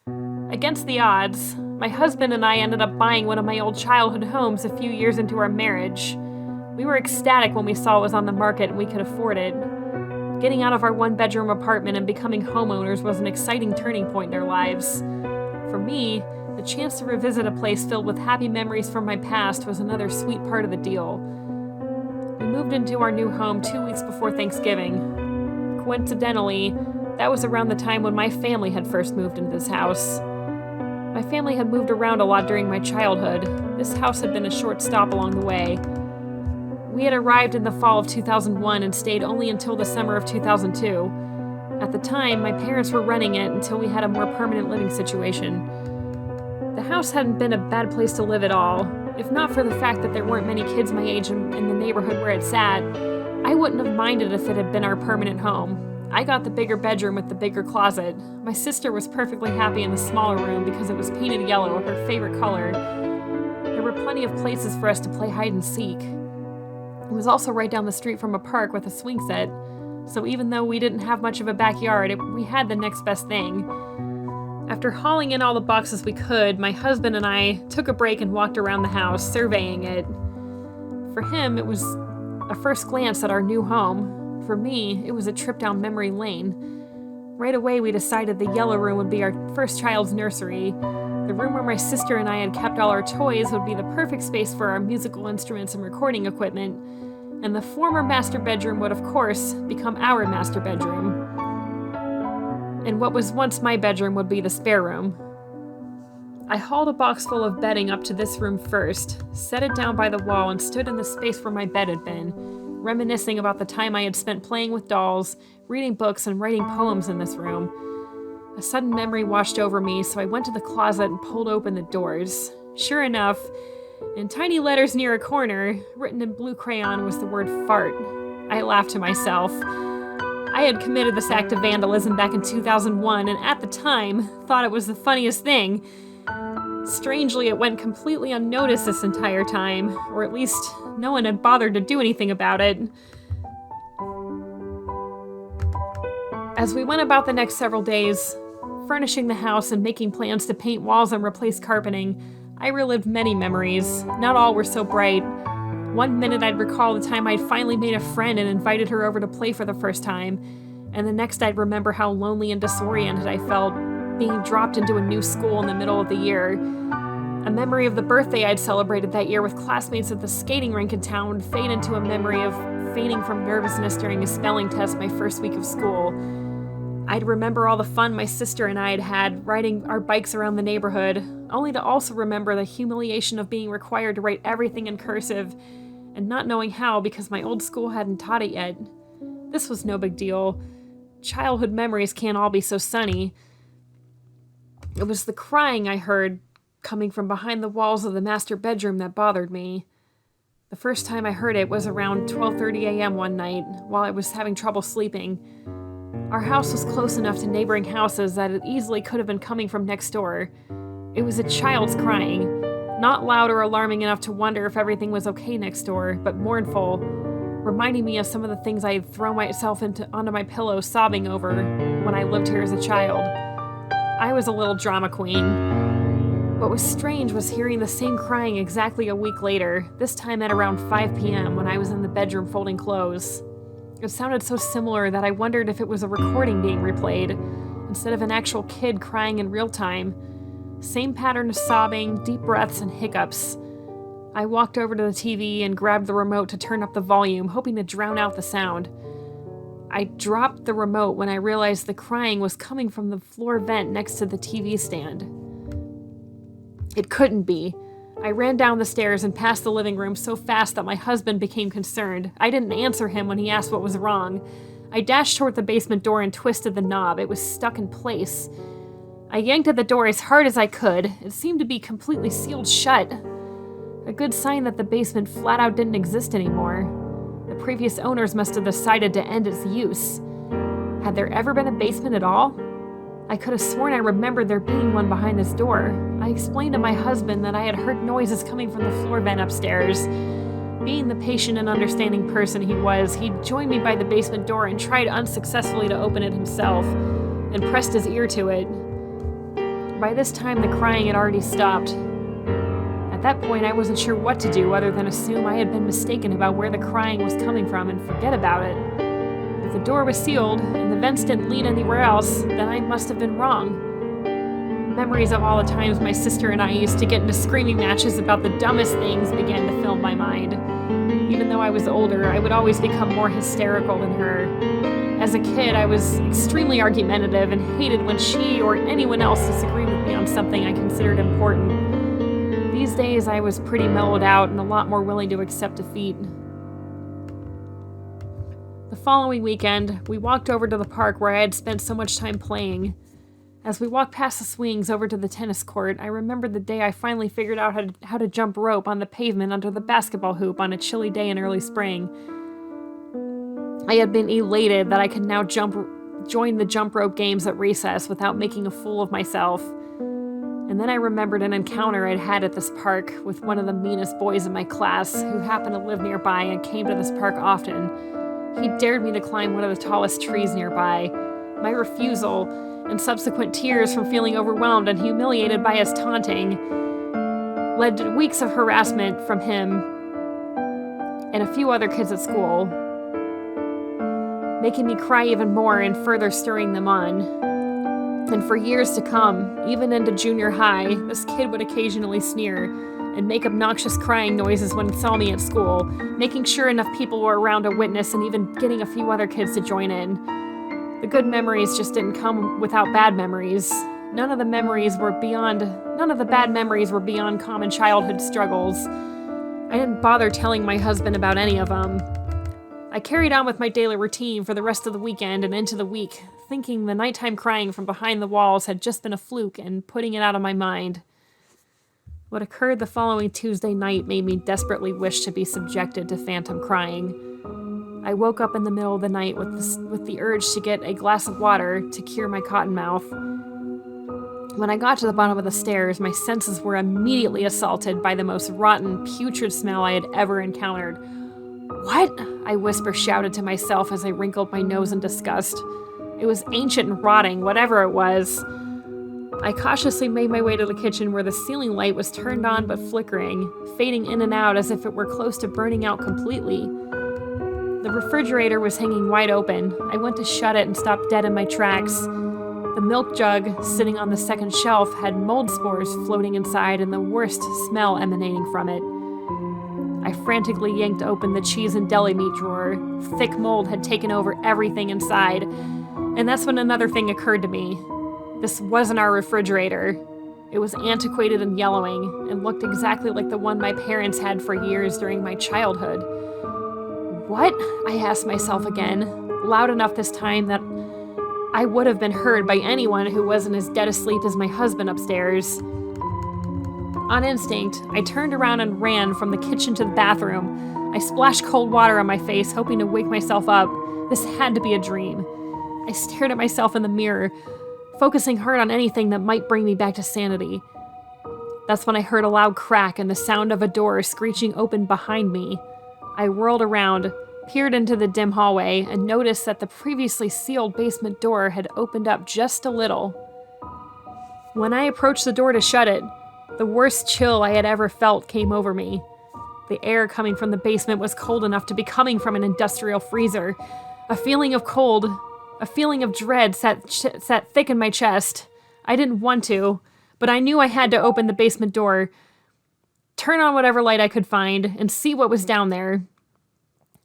Against the odds, my husband and I ended up buying one of my old childhood homes a few years into our marriage. We were ecstatic when we saw it was on the market and we could afford it. Getting out of our one-bedroom apartment and becoming homeowners was an exciting turning point in our lives. For me, the chance to revisit a place filled with happy memories from my past was another sweet part of the deal. We moved into our new home 2 weeks before Thanksgiving. Coincidentally, that was around the time when my family had first moved into this house. My family had moved around a lot during my childhood. This house had been a short stop along the way. We had arrived in the fall of 2001 and stayed only until the summer of 2002. At the time, my parents were renting it until we had a more permanent living situation. The house hadn't been a bad place to live at all. If not for the fact that there weren't many kids my age in the neighborhood where it sat, I wouldn't have minded if it had been our permanent home. I got the bigger bedroom with the bigger closet. My sister was perfectly happy in the smaller room because it was painted yellow, her favorite color. There were plenty of places for us to play hide and seek. It was also right down the street from a park with a swing set, so even though we didn't have much of a backyard, we had the next best thing. After hauling in all the boxes we could, my husband and I took a break and walked around the house, surveying it. For him, it was a first glance at our new home. For me, it was a trip down memory lane. Right away, we decided the yellow room would be our first child's nursery. The room where my sister and I had kept all our toys would be the perfect space for our musical instruments and recording equipment. And the former master bedroom would, of course, become our master bedroom. And what was once my bedroom would be the spare room. I hauled a box full of bedding up to this room first, set it down by the wall, and stood in the space where my bed had been, reminiscing about the time I had spent playing with dolls, reading books, and writing poems in this room. A sudden memory washed over me, so I went to the closet and pulled open the doors. Sure enough, in tiny letters near a corner, written in blue crayon, was the word fart. I laughed to myself. I had committed this act of vandalism back in 2001, and at the time, thought it was the funniest thing. Strangely, it went completely unnoticed this entire time, or at least no one had bothered to do anything about it. As we went about the next several days, furnishing the house and making plans to paint walls and replace carpeting, I relived many memories. Not all were so bright. One minute I'd recall the time I'd finally made a friend and invited her over to play for the first time, and the next I'd remember how lonely and disoriented I felt being dropped into a new school in the middle of the year. A memory of the birthday I'd celebrated that year with classmates at the skating rink in town would fade into a memory of fainting from nervousness during a spelling test my first week of school. I'd remember all the fun my sister and I had had riding our bikes around the neighborhood, only to also remember the humiliation of being required to write everything in cursive and not knowing how because my old school hadn't taught it yet. This was no big deal. Childhood memories can't all be so sunny. It was the crying I heard coming from behind the walls of the master bedroom that bothered me. The first time I heard it was around 12:30 a.m. one night while I was having trouble sleeping. Our house was close enough to neighboring houses that it easily could have been coming from next door. It was a child's crying, not loud or alarming enough to wonder if everything was okay next door, but mournful, reminding me of some of the things I had thrown myself onto my pillow sobbing over when I lived here as a child. I was a little drama queen. What was strange was hearing the same crying exactly a week later, this time at around 5 p.m. when I was in the bedroom folding clothes. It sounded so similar that I wondered if it was a recording being replayed, instead of an actual kid crying in real time. Same pattern of sobbing, deep breaths, and hiccups. I walked over to the TV and grabbed the remote to turn up the volume, hoping to drown out the sound. I dropped the remote when I realized the crying was coming from the floor vent next to the TV stand. It couldn't be. I ran down the stairs and past the living room so fast that my husband became concerned. I didn't answer him when he asked what was wrong. I dashed toward the basement door and twisted the knob. It was stuck in place. I yanked at the door as hard as I could. It seemed to be completely sealed shut. A good sign that the basement flat out didn't exist anymore. The previous owners must have decided to end its use. Had there ever been a basement at all? I could have sworn I remembered there being one behind this door. I explained to my husband that I had heard noises coming from the floor vent upstairs. Being the patient and understanding person he was, he joined me by the basement door and tried unsuccessfully to open it himself, and pressed his ear to it. By this time, the crying had already stopped. At that point, I wasn't sure what to do other than assume I had been mistaken about where the crying was coming from and forget about it. If the door was sealed and the vents didn't lead anywhere else, then I must have been wrong. Memories of all the times my sister and I used to get into screaming matches about the dumbest things began to fill my mind. Even though I was older, I would always become more hysterical than her. As a kid, I was extremely argumentative and hated when she or anyone else disagreed with me on something I considered important. These days, I was pretty mellowed out and a lot more willing to accept defeat. The following weekend, we walked over to the park where I had spent so much time playing. As we walked past the swings over to the tennis court, I remembered the day I finally figured out how to jump rope on the pavement under the basketball hoop on a chilly day in early spring. I had been elated that I could now join the jump rope games at recess without making a fool of myself. And then I remembered an encounter I'd had at this park with one of the meanest boys in my class who happened to live nearby and came to this park often. He dared me to climb one of the tallest trees nearby. My refusal, and subsequent tears from feeling overwhelmed and humiliated by his taunting, led to weeks of harassment from him and a few other kids at school, making me cry even more and further stirring them on. And for years to come, even into junior high, this kid would occasionally sneer and make obnoxious crying noises when he saw me at school, making sure enough people were around to witness and even getting a few other kids to join in. The good memories just didn't come without bad memories. None of the bad memories were beyond common childhood struggles. I didn't bother telling my husband about any of them. I carried on with my daily routine for the rest of the weekend and into the week, thinking the nighttime crying from behind the walls had just been a fluke and putting it out of my mind. What occurred the following Tuesday night made me desperately wish to be subjected to phantom crying. I woke up in the middle of the night with the urge to get a glass of water to cure my cotton mouth. When I got to the bottom of the stairs, my senses were immediately assaulted by the most rotten, putrid smell I had ever encountered. "What?" I shouted to myself as I wrinkled my nose in disgust. It was ancient and rotting, whatever it was. I cautiously made my way to the kitchen where the ceiling light was turned on but flickering, fading in and out as if it were close to burning out completely. The refrigerator was hanging wide open. I went to shut it and stopped dead in my tracks. The milk jug, sitting on the second shelf, had mold spores floating inside and the worst smell emanating from it. I frantically yanked open the cheese and deli meat drawer. Thick mold had taken over everything inside. And that's when another thing occurred to me. This wasn't our refrigerator. It was antiquated and yellowing, and looked exactly like the one my parents had for years during my childhood. "What?" I asked myself again, loud enough this time that I would have been heard by anyone who wasn't as dead asleep as my husband upstairs. On instinct, I turned around and ran from the kitchen to the bathroom. I splashed cold water on my face, hoping to wake myself up. This had to be a dream. I stared at myself in the mirror, focusing hard on anything that might bring me back to sanity. That's when I heard a loud crack and the sound of a door screeching open behind me. I whirled around, peered into the dim hallway, and noticed that the previously sealed basement door had opened up just a little. When I approached the door to shut it, the worst chill I had ever felt came over me. The air coming from the basement was cold enough to be coming from an industrial freezer. A feeling of cold, a feeling of dread sat thick in my chest. I didn't want to, but I knew I had to open the basement door, turn on whatever light I could find, and see what was down there.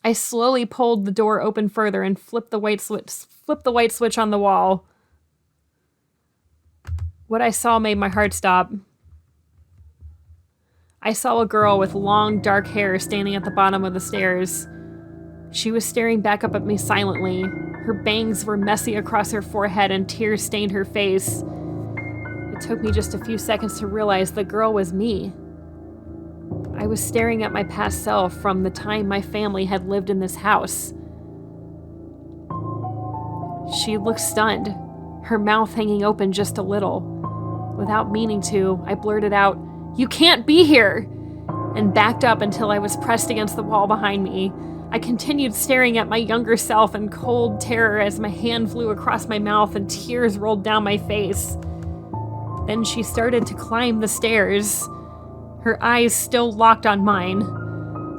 I slowly pulled the door open further and flipped the white switch on the wall. What I saw made my heart stop. I saw a girl with long, dark hair standing at the bottom of the stairs. She was staring back up at me silently. Her bangs were messy across her forehead and tears stained her face. It took me just a few seconds to realize the girl was me. I was staring at my past self from the time my family had lived in this house. She looked stunned, her mouth hanging open just a little. Without meaning to, I blurted out, "You can't be here!" and backed up until I was pressed against the wall behind me. I continued staring at my younger self in cold terror as my hand flew across my mouth and tears rolled down my face. Then she started to climb the stairs, her eyes still locked on mine.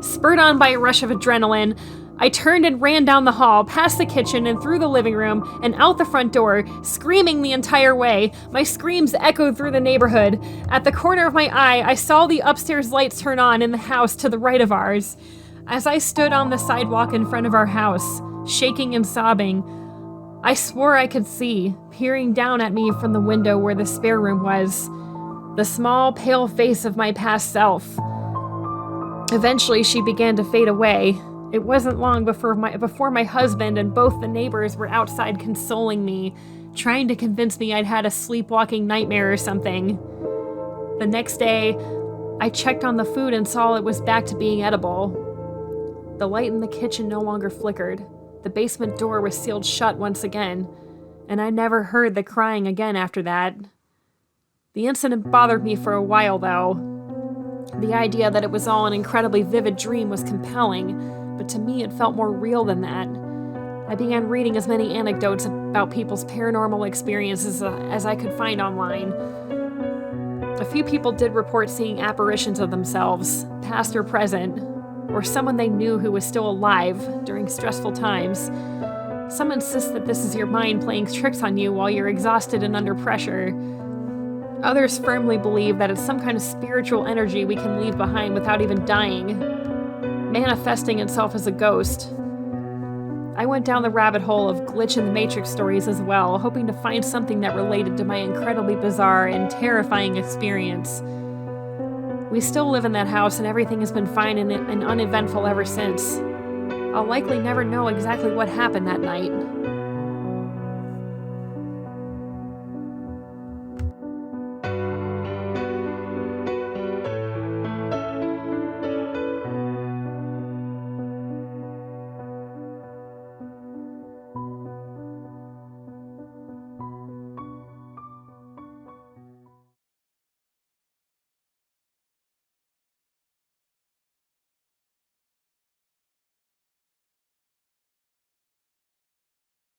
Spurred on by a rush of adrenaline, I turned and ran down the hall, past the kitchen and through the living room, and out the front door, screaming the entire way. My screams echoed through the neighborhood. At the corner of my eye, I saw the upstairs lights turn on in the house to the right of ours. As I stood on the sidewalk in front of our house, shaking and sobbing, I swore I could see, peering down at me from the window where the spare room was, the small, pale face of my past self. Eventually, she began to fade away. It wasn't long before my husband and both the neighbors were outside consoling me, trying to convince me I'd had a sleepwalking nightmare or something. The next day, I checked on the food and saw it was back to being edible. The light in the kitchen no longer flickered. The basement door was sealed shut once again, and I never heard the crying again after that. The incident bothered me for a while, though. The idea that it was all an incredibly vivid dream was compelling, but to me it felt more real than that. I began reading as many anecdotes about people's paranormal experiences as I could find online. A few people did report seeing apparitions of themselves, past or present, or someone they knew who was still alive during stressful times. Some insist that this is your mind playing tricks on you while you're exhausted and under pressure. Others firmly believe that it's some kind of spiritual energy we can leave behind without even dying, manifesting itself as a ghost. I went down the rabbit hole of glitch in the Matrix stories as well, hoping to find something that related to my incredibly bizarre and terrifying experience. We still live in that house and everything has been fine and uneventful ever since. I'll likely never know exactly what happened that night.